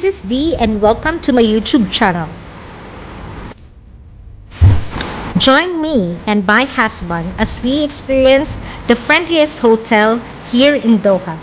this is Dee and welcome to my YouTube channel. Join me and my husband as we experience the friendliest hotel here in Doha.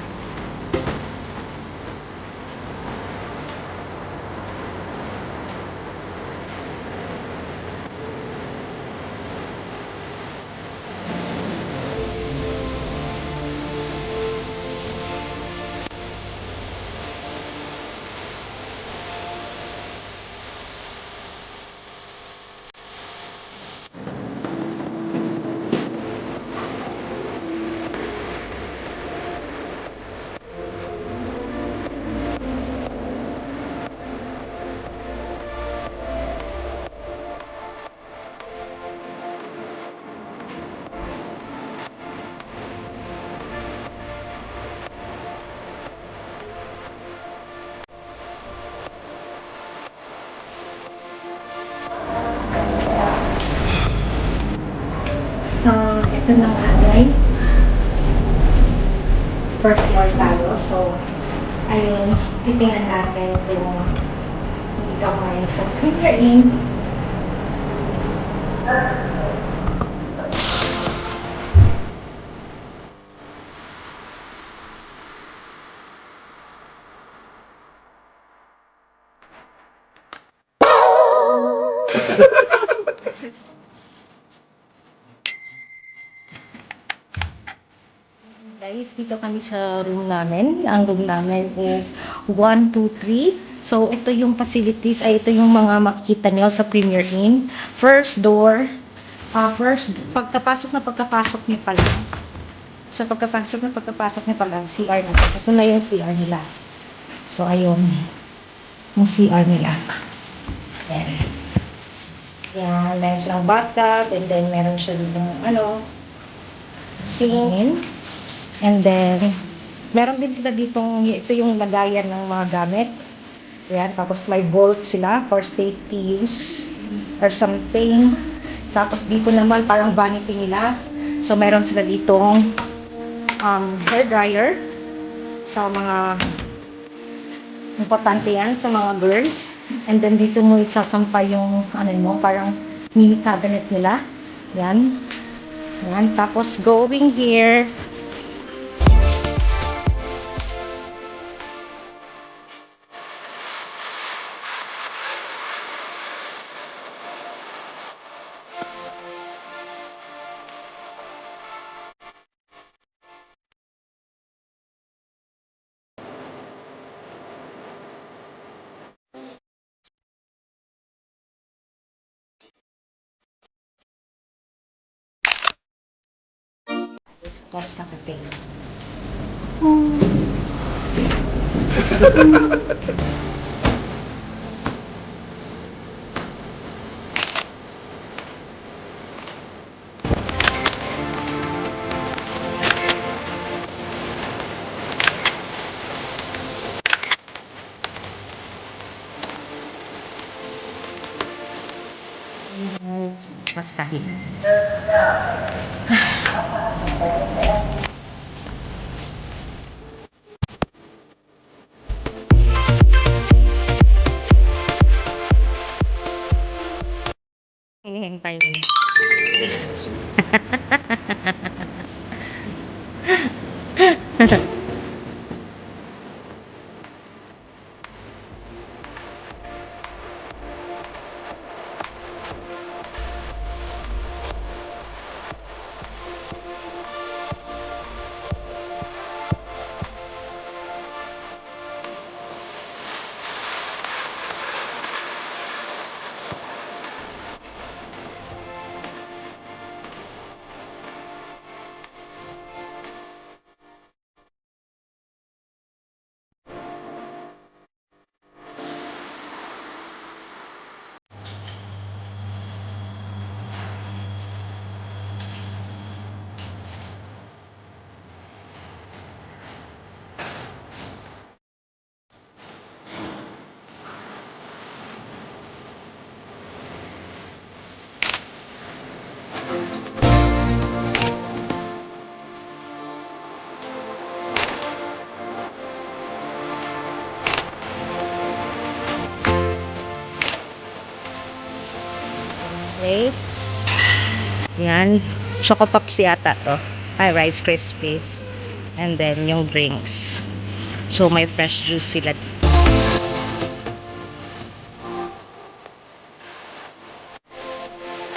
So, ito na nga guys. First floor tayo. So, ayun, titingnan natin kung dito ngayon sa Premier Inn. Guys, dito kami sa room namin. Ang room namin is 123. So, ito yung facilities, ito yung mga makikita niyo sa Premier Inn. First door, pagkapasok niyo pa lang. So, pagkapasok niyo pa lang, CR na. Kasi na yung CR nila. So, ayun. Yung CR nila. Ayan. Yan, meron silang bathtub, and then meron siya dito, sink. And then, meron din sila ditong, ito yung lagayan ng mga gamit. Ayan, tapos may vault sila for safety use or something. Tapos dito naman, parang vanity nila. So, meron sila ditong hair dryer. Sa mga, importante yan sa mga girls. And then, dito mo isasampay yung, parang mini cabinet nila. Yan. Yan. Tapos, going here, just nakating. Masahin. Hihintay mo. Flakes. Yan. Choco Pops yata to. Ay, Rice Krispies. And then, yung drinks. So, may fresh juice sila.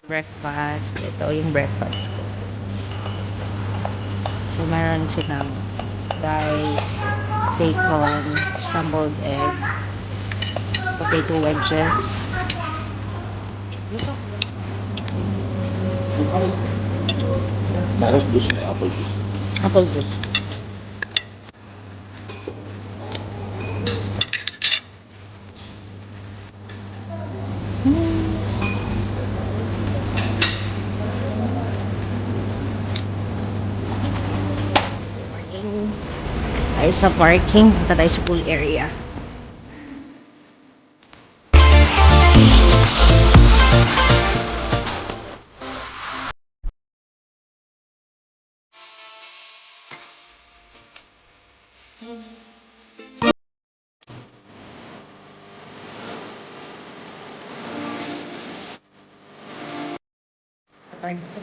Breakfast. Ito yung breakfast ko. So, meron silang rice, bacon, scrambled egg, potato wedges. Meron juice na apple juice. Apple juice. Tayo sa parking. Punta tayo sa pool area.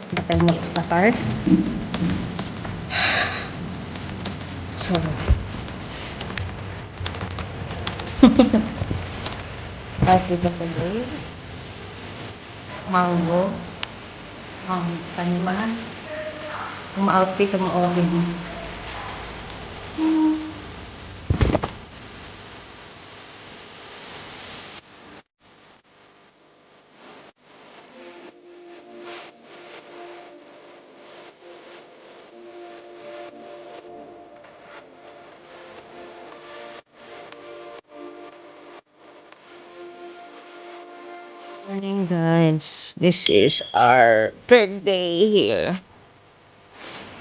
Punta tayo mag-qatar. So, outfit of the day. Mango. Ang taniman. Ang outfit ng oven. Morning guys. This is our third day here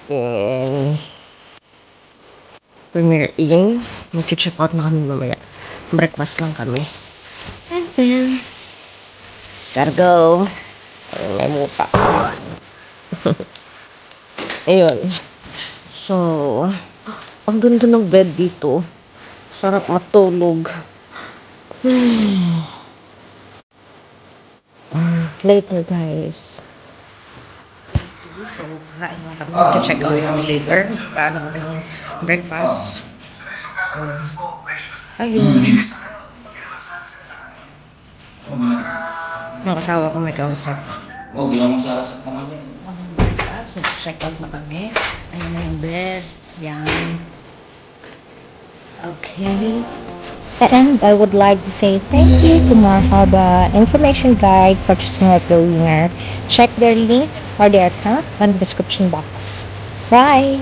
in Premier Inn. Mag-check out na kami mamaya. Breakfast lang kami. And then, gotta go. Ayun, may muka. Ayun. So, ang ganda ng bed dito. Sarap matulog. Later guys. So, kain lang kami. Check out kami later. Paano kami breakfast. Ayun. Mga kasawa ko may kausap. Oh, bilang masarap ka naman. So, check out na kami. Ayun na yung bed. Yan. Okay. And I would like to say thank you to Marhaba Information Guide for choosing us the winner. Check their link or their account on the description box. Bye!